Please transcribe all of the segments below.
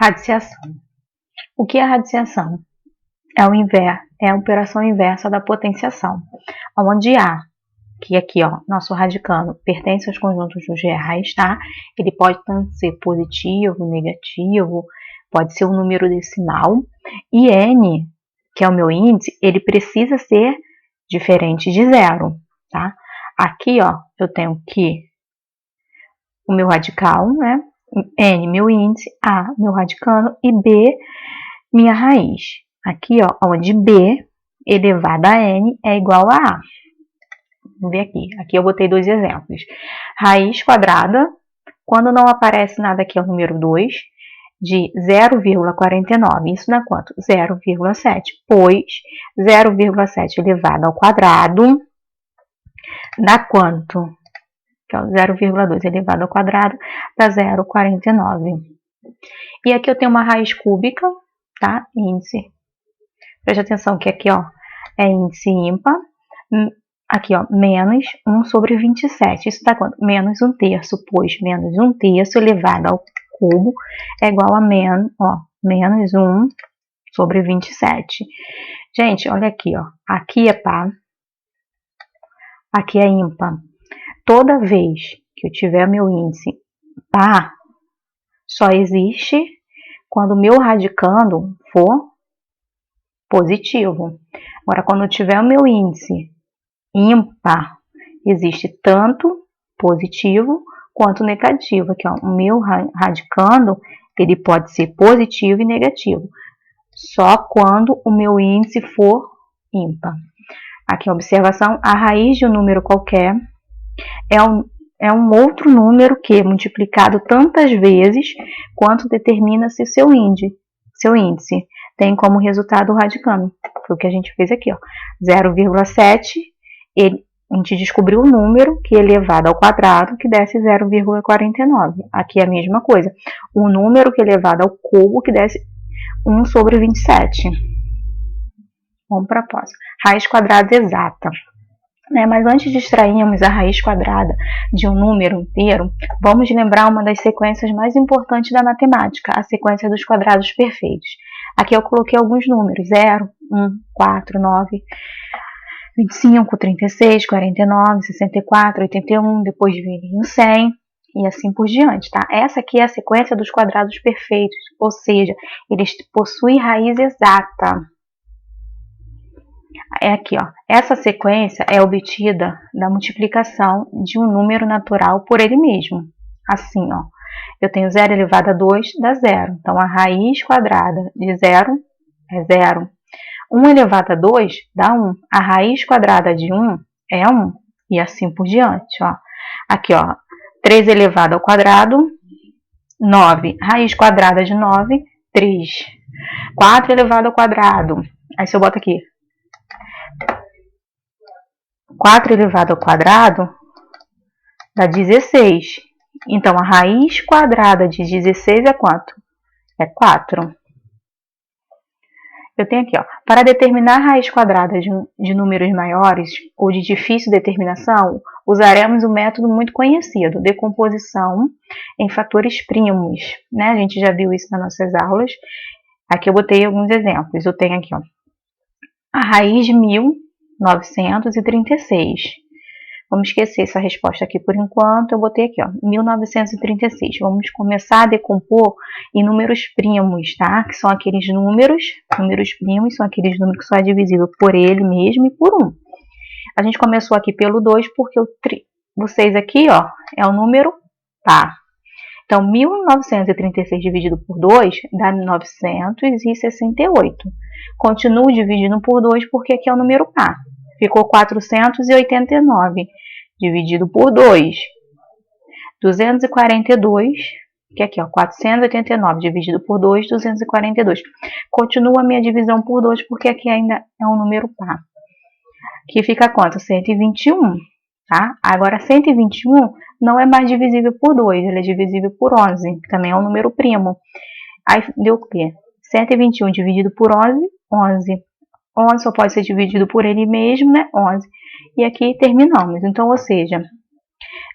Radiciação. O que é radiciação? É a operação inversa da potenciação, onde A, que aqui, ó, nosso radicando pertence aos conjuntos dos reais, tá? Ele pode tanto ser positivo, negativo, pode ser um número decimal, e N, que é o meu índice, ele precisa ser diferente de zero, tá? Aqui, ó, eu tenho que o meu radical, né? N, meu índice, A, meu radicando, e B, minha raiz. Aqui, ó, onde B elevado a N é igual a A. Vamos ver aqui. Aqui eu botei dois exemplos. Raiz quadrada, quando não aparece nada aqui é o número 2, de 0,49. Isso dá quanto? 0,7. Pois 0,7 elevado ao quadrado dá quanto? Que é o 0,2 elevado ao quadrado dá 0,49. E aqui eu tenho uma raiz cúbica, tá? Índice. Preste atenção que aqui, ó, é índice ímpar. Aqui, ó, menos 1 sobre 27. Isso dá quanto? Menos 1/3, pois menos 1/3 elevado ao cubo é igual a menos 1 sobre 27. Gente, olha aqui, ó. Aqui é par, aqui é ímpar. Toda vez que eu tiver meu índice par, só existe quando o meu radicando for positivo. Agora, quando eu tiver o meu índice ímpar, existe tanto positivo quanto negativo. Aqui, ó, o meu radicando, ele pode ser positivo e negativo, só quando o meu índice for ímpar. Aqui a observação, a raiz de um número qualquer é um outro número que, multiplicado tantas vezes quanto determina-se seu índice, tem como resultado o radicando. Foi o que a gente fez aqui, ó. 0,7, a gente descobriu o número que elevado ao quadrado que desse 0,49. Aqui é a mesma coisa. O número que elevado ao cubo que desse 1 sobre 27. Vamos para a próxima. Raiz quadrada exata. Mas antes de extrairmos a raiz quadrada de um número inteiro, vamos lembrar uma das sequências mais importantes da matemática, a sequência dos quadrados perfeitos. Aqui eu coloquei alguns números, 0, 1, 4, 9, 25, 36, 49, 64, 81, depois vem 100 e assim por diante, tá? Essa aqui é a sequência dos quadrados perfeitos, ou seja, eles possuem raiz exata. É aqui, ó. Essa sequência é obtida da multiplicação de um número natural por ele mesmo. Assim, ó. Eu tenho 0 elevado a 2 dá 0. Então, a raiz quadrada de 0 é 0. 1 elevado a 2 dá 1. A raiz quadrada de 1 é 1. E assim por diante, ó. Aqui, ó. 3 elevado ao quadrado, 9. Raiz quadrada de 9, 3. 4 elevado ao quadrado. Aí, se eu boto aqui 4 elevado ao quadrado dá 16. Então, a raiz quadrada de 16 é quanto? É 4. Eu tenho aqui, ó, para determinar a raiz quadrada de números maiores ou de difícil determinação, usaremos um método muito conhecido, decomposição em fatores primos, né? A gente já viu isso nas nossas aulas. Aqui eu botei alguns exemplos. Eu tenho aqui, ó, a raiz de 1936. Vamos esquecer essa resposta aqui por enquanto. Eu botei aqui, ó, 1936. Vamos começar a decompor em números primos, tá? Que são aqueles números primos, são aqueles números que só é divisível por ele mesmo e por 1. A gente começou aqui pelo 2 porque o 6 aqui, ó, é o número par. Então, 1936 dividido por 2 dá 968. Continuo dividindo por 2 porque aqui é o número par. Ficou 489 dividido por 2. 242, que aqui, ó, 489 dividido por 2, 242. Continua a minha divisão por 2 porque aqui ainda é um número par. Que fica quanto? 121, tá? Agora, 121 não é mais divisível por 2, ele é divisível por 11, que também é um número primo. Aí deu o quê? 121 dividido por 11, 11. 11 só pode ser dividido por ele mesmo, né? 11. E aqui terminamos. Então, ou seja,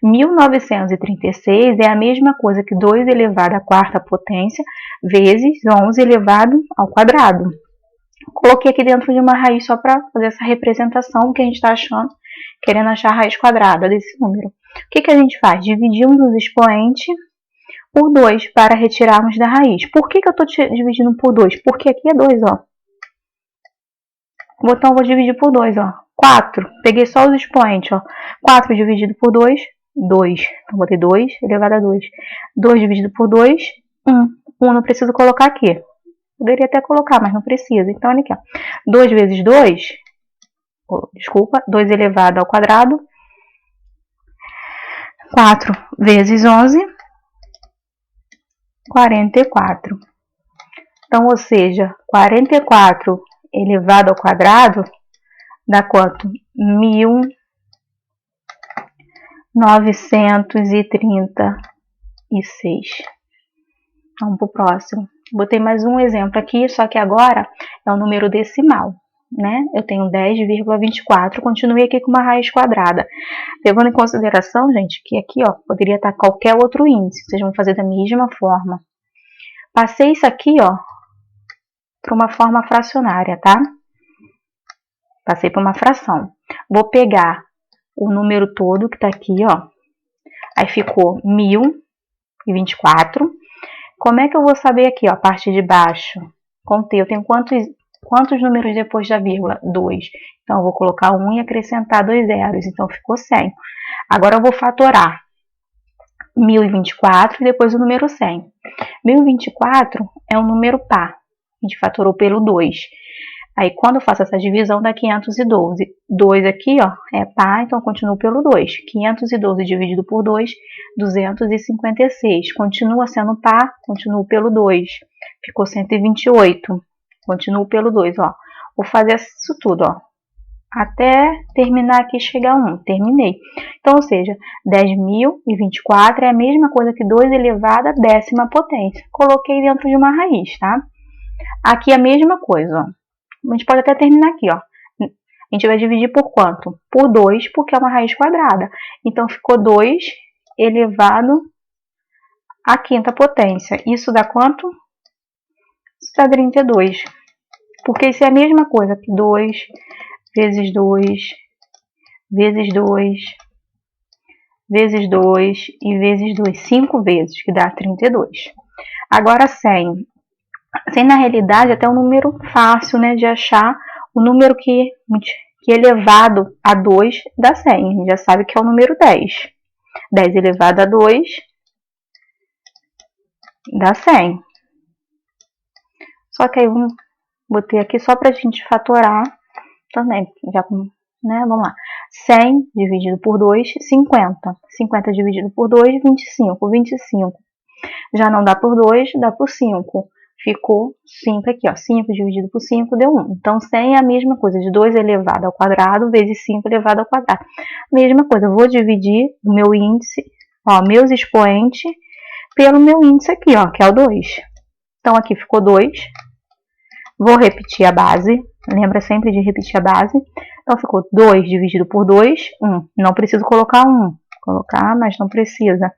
1936 é a mesma coisa que 2 elevado à quarta potência vezes 11 elevado ao quadrado. Coloquei aqui dentro de uma raiz só para fazer essa representação que a gente está achando, querendo achar a raiz quadrada desse número. O que a gente faz? Dividimos os expoentes por 2 para retirarmos da raiz. Por que eu estou dividindo por 2? Porque aqui é 2, ó. Então, vou dividir por 2, ó. 4. Peguei só os expoentes, ó. 4 dividido por 2, 2. Então, botei 2 elevado a 2. 2 dividido por 2, 1. 1 não preciso colocar aqui. Poderia até colocar, mas não precisa. Então, olha aqui, ó. 2 vezes 2, desculpa, 2 elevado ao quadrado. 4 vezes 11, 44. Então, ou seja, 44 elevado ao quadrado dá quanto? 1936. Vamos para o próximo. Botei mais um exemplo aqui, só que agora é um número decimal, né? Eu tenho 10,24, continuei aqui com uma raiz quadrada. Levando em consideração, gente, que aqui, ó, poderia estar qualquer outro índice, vocês vão fazer da mesma forma. Passei isso aqui, ó, para uma forma fracionária, tá? Passei para uma fração. Vou pegar o número todo que tá aqui, ó. Aí ficou 1024. Como é que eu vou saber aqui, ó, a parte de baixo? Contei, eu tenho quantos números depois da vírgula? 2. Então, eu vou colocar 1 e acrescentar 2 zeros. Então, ficou 100. Agora, eu vou fatorar 1024 e depois o número 100. 1024 é um número par. A gente fatorou pelo 2. Aí, quando eu faço essa divisão, dá 512. 2 aqui, ó, é par, então eu continuo pelo 2. 512 dividido por 2, 256. Continua sendo par, continuo pelo 2. Ficou 128. Continuo pelo 2, ó. Vou fazer isso tudo, ó, até terminar aqui e chegar a 1. Terminei. Então, ou seja, 10.024 é a mesma coisa que 2 elevado à décima potência. Coloquei dentro de uma raiz, tá? Aqui é a mesma coisa, ó. A gente pode até terminar aqui, ó. A gente vai dividir por quanto? Por 2, porque é uma raiz quadrada. Então, ficou 2 elevado à quinta potência. Isso dá quanto? Isso dá 32. Porque isso é a mesma coisa que 2 vezes 2, vezes 2, vezes 2 e vezes 2. 5 vezes, que dá 32. Agora, 100. 100, na realidade, é até um número fácil, né, de achar. O número que elevado a 2 dá 100. A gente já sabe que é o número 10. 10 elevado a 2 dá 100. Só que aí eu botei aqui só para a gente fatorar também. Já, né, vamos lá. 100 dividido por 2, 50. 50 dividido por 2, 25. 25. Já não dá por 2, dá por 5. Ficou 5 aqui, ó. 5 dividido por 5 deu 1. Então, 100 é a mesma coisa, de 2 elevado ao quadrado vezes 5 elevado ao quadrado. Mesma coisa, eu vou dividir o meu índice, ó, meus expoentes, pelo meu índice aqui, ó, que é o 2. Então, aqui ficou 2. Vou repetir a base. Lembra sempre de repetir a base. Então, ficou 2 dividido por 2, 1. Não preciso colocar 1. Colocar, mas não precisa.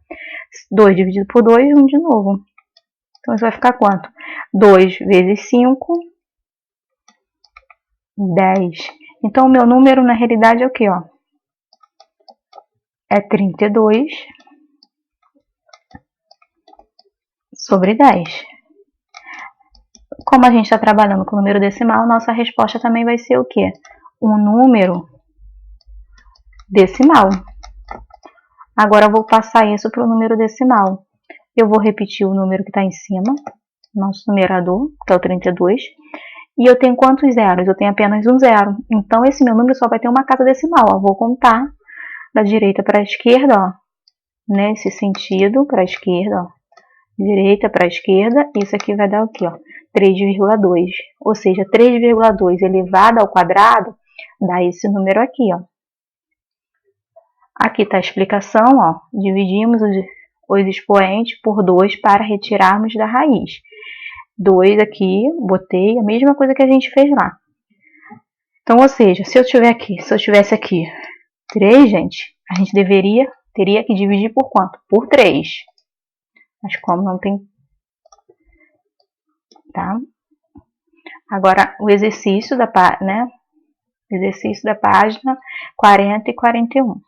2 dividido por 2, 1 de novo. Então, isso vai ficar quanto? 2 vezes 5, 10. Então, o meu número, na realidade, é o quê, ó? É 32 sobre 10. Como a gente está trabalhando com número decimal, nossa resposta também vai ser o quê? Um número decimal. Agora, eu vou passar isso para o número decimal. Eu vou repetir o número que está em cima, nosso numerador, que é o 32. E eu tenho quantos zeros? Eu tenho apenas um zero. Então, esse meu número só vai ter uma casa decimal. Ó. Vou contar da direita para a esquerda, ó, nesse sentido, para a esquerda, ó. Direita para a esquerda. Isso aqui vai dar o quê? 3,2. Ou seja, 3,2 elevado ao quadrado dá esse número aqui, ó. Aqui está a explicação, ó. Dividimos os expoentes por 2 para retirarmos da raiz. 2 aqui, botei a mesma coisa que a gente fez lá. Então, ou seja, se eu tivesse aqui 3, gente, a gente deveria Teria que dividir por quanto? Por 3. Mas como não tem... Tá? Agora, o exercício da página 40 e 41.